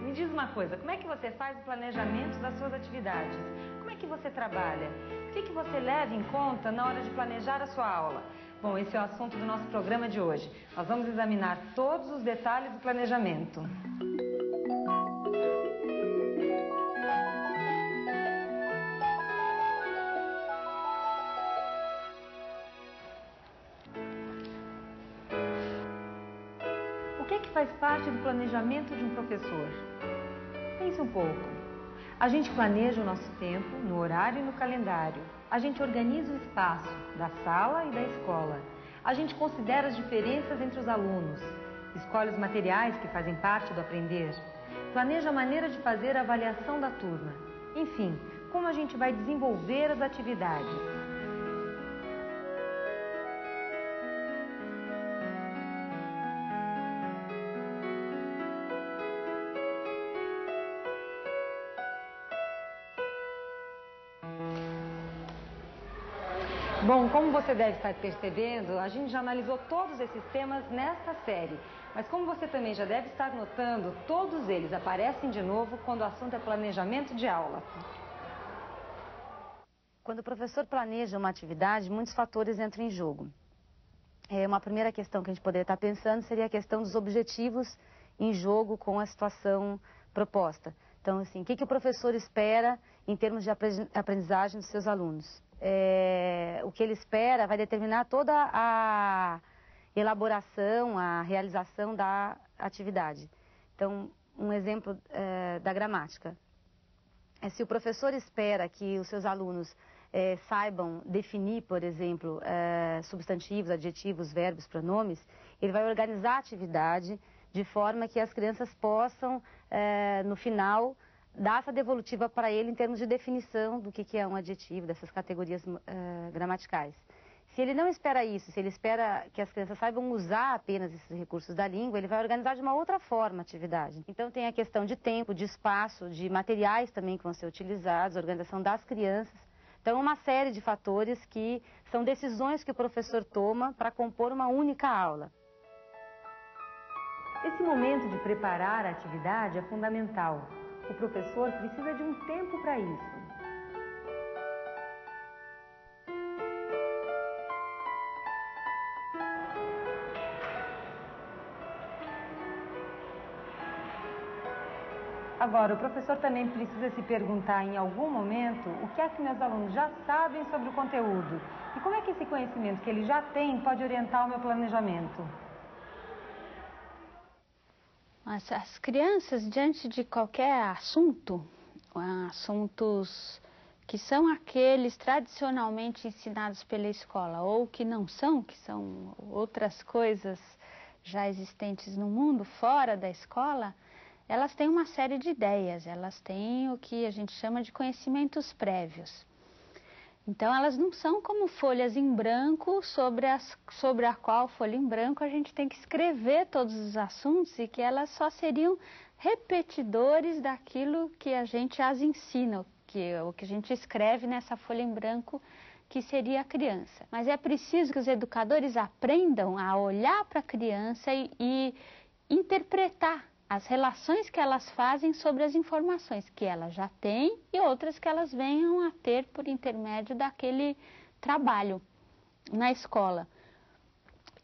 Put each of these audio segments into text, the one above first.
Me diz uma coisa, como é que você faz o planejamento das suas atividades? Como é que você trabalha? O que você leva em conta na hora de planejar a sua aula? Bom, esse é o assunto do nosso programa de hoje. Nós vamos examinar todos os detalhes do planejamento. O que faz parte do planejamento de um professor? Pense um pouco. A gente planeja o nosso tempo no horário e no calendário. A gente organiza o espaço da sala e da escola. A gente considera as diferenças entre os alunos. Escolhe os materiais que fazem parte do aprender. Planeja a maneira de fazer a avaliação da turma. Enfim, como a gente vai desenvolver as atividades. Bom, como você deve estar percebendo, a gente já analisou todos esses temas nesta série. Mas como você também já deve estar notando, todos eles aparecem de novo quando o assunto é planejamento de aula. Quando o professor planeja uma atividade, muitos fatores entram em jogo. Uma primeira questão que a gente poderia estar pensando seria a questão dos objetivos em jogo com a situação proposta. Então, assim, o que o professor espera em termos de aprendizagem dos seus alunos? O que ele espera vai determinar toda a elaboração, a realização da atividade. Então, um exemplo da gramática. Se o professor espera que os seus alunos saibam definir, por exemplo, substantivos, adjetivos, verbos, pronomes, ele vai organizar a atividade de forma que as crianças possam, no final, dar essa devolutiva para ele em termos de definição do que é um adjetivo, dessas categorias gramaticais. Se ele não espera isso, se ele espera que as crianças saibam usar apenas esses recursos da língua, ele vai organizar de uma outra forma a atividade. Então tem a questão de tempo, de espaço, de materiais também que vão ser utilizados, a organização das crianças. Então uma série de fatores que são decisões que o professor toma para compor uma única aula. Esse momento de preparar a atividade é fundamental. O professor precisa de um tempo para isso. Agora, o professor também precisa se perguntar em algum momento o que é que meus alunos já sabem sobre o conteúdo e como é que esse conhecimento que ele já tem pode orientar o meu planejamento. As crianças, diante de qualquer assunto, assuntos que são aqueles tradicionalmente ensinados pela escola ou que não são, que são outras coisas já existentes no mundo, fora da escola, elas têm uma série de ideias, elas têm o que a gente chama de conhecimentos prévios. Então, elas não são como folhas em branco sobre a qual folha em branco a gente tem que escrever todos os assuntos e que elas só seriam repetidores daquilo que a gente as ensina, o que a gente escreve nessa folha em branco que seria a criança. Mas é preciso que os educadores aprendam a olhar para a criança e interpretar as relações que elas fazem sobre as informações que elas já têm e outras que elas venham a ter por intermédio daquele trabalho. na escola.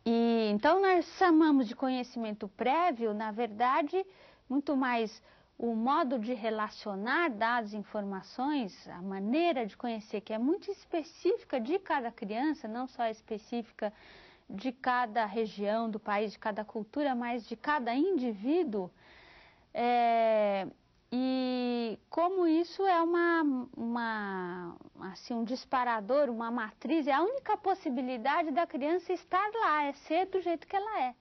E então nós chamamos de conhecimento prévio, na verdade, muito mais o modo de relacionar dados e informações, a maneira de conhecer, que é muito específica de cada criança, não só específica de cada região do país, de cada cultura, mas de cada indivíduo. E como isso é assim, um disparador, uma matriz, é a única possibilidade da criança estar lá, é ser do jeito que ela é.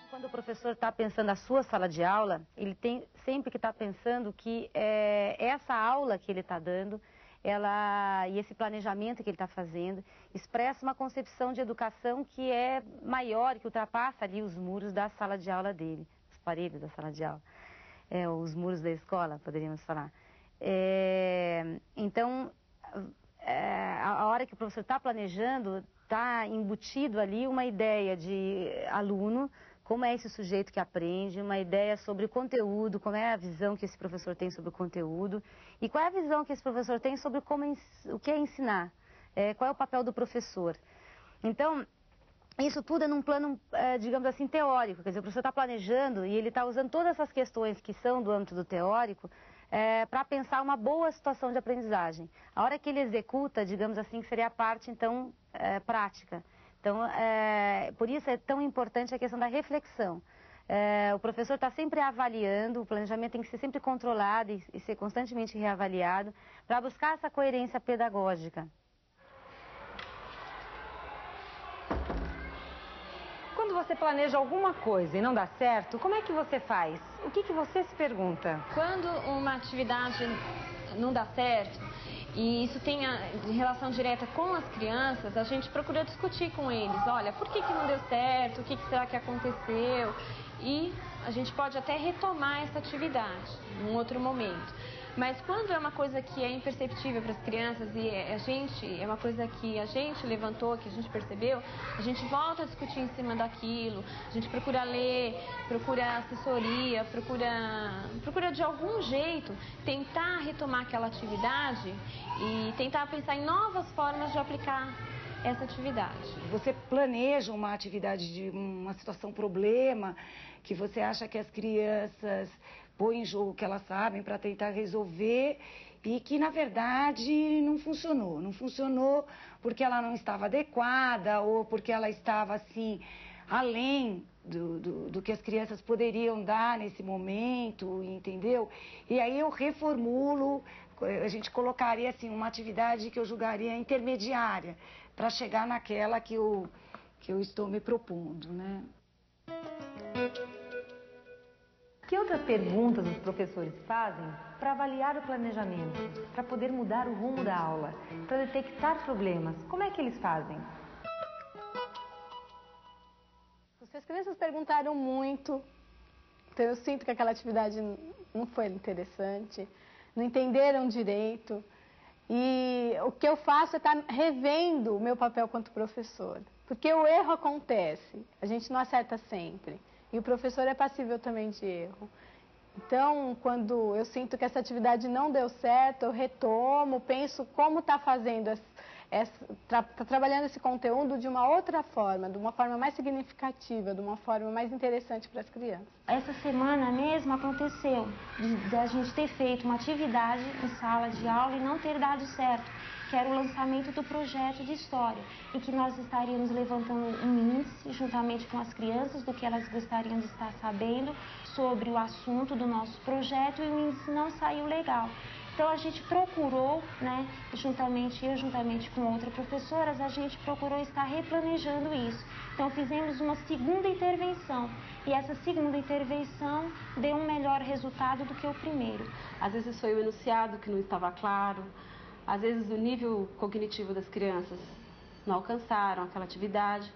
Quando o professor está pensando a sua sala de aula, ele tem sempre que estar pensando que essa aula que ele está dando, e esse planejamento que ele está fazendo, expressa uma concepção de educação que é maior, que ultrapassa ali os muros da sala de aula dele, os paredes da sala de aula, os muros da escola, poderíamos falar. Então, a hora que o professor está planejando, está embutido ali uma ideia de aluno, como é esse sujeito que aprende, uma ideia sobre o conteúdo, como é a visão que esse professor tem sobre o conteúdo e qual é a visão que esse professor tem sobre o que é ensinar, qual é o papel do professor. Então, isso tudo é num plano, digamos assim, teórico, quer dizer, o professor está planejando e ele está usando todas essas questões que são do âmbito do teórico para pensar uma boa situação de aprendizagem. A hora que ele executa, digamos assim, que seria a parte, então, prática. Então, por isso é tão importante a questão da reflexão. O professor está sempre avaliando, o planejamento tem que ser sempre controlado e ser constantemente reavaliado para buscar essa coerência pedagógica. Quando você planeja alguma coisa e não dá certo, como é que você faz? O que você se pergunta? Quando uma atividade não dá certo, e isso tem relação direta com as crianças, a gente procura discutir com eles. Olha, por que não deu certo? O que será que aconteceu? E a gente pode até retomar essa atividade em um outro momento. Mas quando é uma coisa que é imperceptível para as crianças e é uma coisa que a gente levantou, que a gente percebeu, a gente volta a discutir em cima daquilo, a gente procura ler, procura assessoria, procura de algum jeito tentar retomar aquela atividade e tentar pensar em novas formas de aplicar essa atividade. Você planeja uma atividade de uma situação problema, que você acha que as crianças põem em jogo o que elas sabem para tentar resolver e que, na verdade, não funcionou. Não funcionou porque ela não estava adequada ou porque ela estava, assim, além do que as crianças poderiam dar nesse momento, entendeu? E aí eu reformulo, a gente colocaria, assim, uma atividade que eu julgaria intermediária para chegar naquela que eu estou me propondo, né? Que outras perguntas os professores fazem para avaliar o planejamento, para poder mudar o rumo da aula, para detectar problemas? Como é que eles fazem? As crianças perguntaram muito, então eu sinto que aquela atividade não foi interessante, não entenderam direito. E o que eu faço é estar revendo o meu papel quanto professor, porque o erro acontece, a gente não acerta sempre. E o professor é passível também de erro. Então, quando eu sinto que essa atividade não deu certo, eu retomo, penso como está fazendo, está trabalhando esse conteúdo de uma outra forma, de uma forma mais significativa, de uma forma mais interessante para as crianças. Essa semana mesmo aconteceu de a gente ter feito uma atividade em sala de aula e não ter dado certo, que era o lançamento do projeto de história, e que nós estaríamos levantando um índice, juntamente com as crianças, do que elas gostariam de estar sabendo sobre o assunto do nosso projeto, e o índice não saiu legal. Então a gente procurou, né, juntamente com outras professoras, a gente procurou estar replanejando isso. Então fizemos uma segunda intervenção, e essa segunda intervenção deu um melhor resultado do que o primeiro. Às vezes foi o enunciado que não estava claro, às vezes o nível cognitivo das crianças não alcançaram aquela atividade.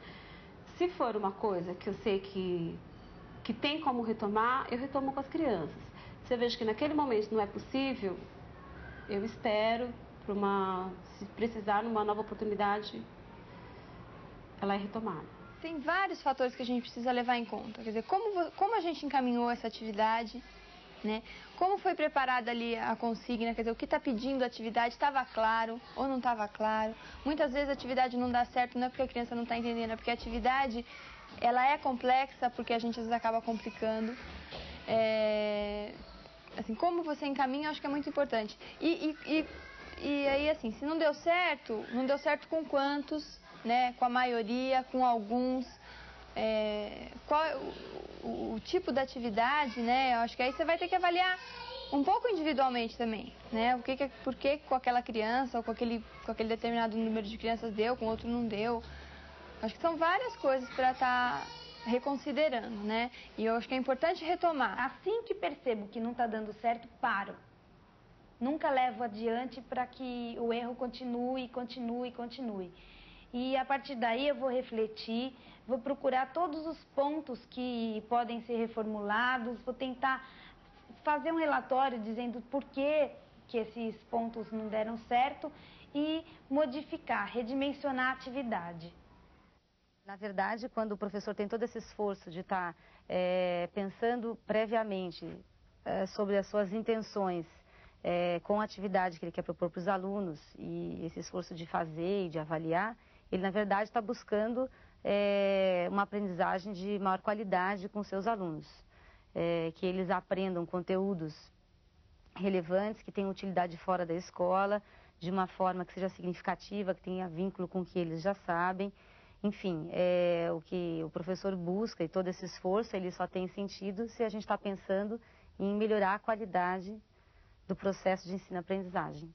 Se for uma coisa que eu sei que tem como retomar, eu retomo com as crianças. Se eu vejo que naquele momento não é possível, eu espero se precisar, numa nova oportunidade, ela é retomada. Tem vários fatores que a gente precisa levar em conta. Quer dizer, como a gente encaminhou essa atividade, né? Como foi preparada ali a consigna, quer dizer, o que está pedindo a atividade, estava claro ou não estava claro. Muitas vezes a atividade não dá certo, não é porque a criança não está entendendo, é porque a atividade, ela é complexa, porque a gente às vezes acaba complicando. Assim, como você encaminha, eu acho que é muito importante. E aí, assim, se não deu certo com quantos, né? Com a maioria, com alguns. Qual é o tipo da atividade, né? Eu acho que aí você vai ter que avaliar um pouco individualmente também, né? Por que com aquela criança ou com aquele determinado número de crianças deu, com outro não deu. Acho que são várias coisas para estar reconsiderando, né? E eu acho que é importante retomar. Assim que percebo que não está dando certo, paro. Nunca levo adiante para que o erro continue. E a partir daí eu vou refletir, vou procurar todos os pontos que podem ser reformulados, vou tentar fazer um relatório dizendo por que esses pontos não deram certo e modificar, redimensionar a atividade. Na verdade, quando o professor tem todo esse esforço de estar pensando previamente sobre as suas intenções com a atividade que ele quer propor para os alunos e esse esforço de fazer e de avaliar, ele, na verdade, está buscando uma aprendizagem de maior qualidade com seus alunos. Que eles aprendam conteúdos relevantes, que tenham utilidade fora da escola, de uma forma que seja significativa, que tenha vínculo com o que eles já sabem. Enfim, o que o professor busca e todo esse esforço, ele só tem sentido se a gente está pensando em melhorar a qualidade do processo de ensino-aprendizagem.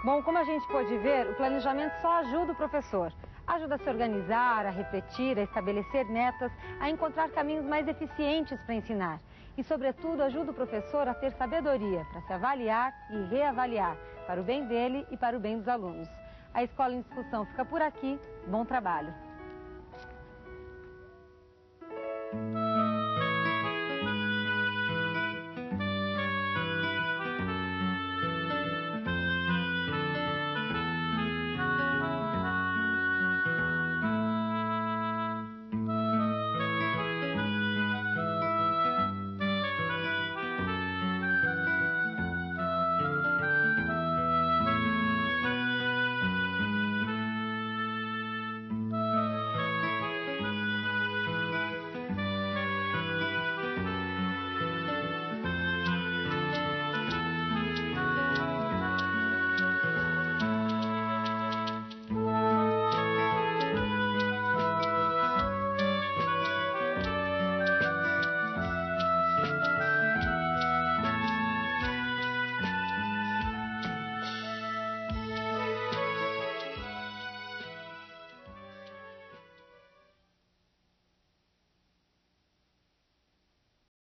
Bom, como a gente pôde ver, o planejamento só ajuda o professor. Ajuda a se organizar, a refletir, a estabelecer metas, a encontrar caminhos mais eficientes para ensinar. E, sobretudo, ajuda o professor a ter sabedoria para se avaliar e reavaliar, para o bem dele e para o bem dos alunos. A Escola em Discussão fica por aqui. Bom trabalho!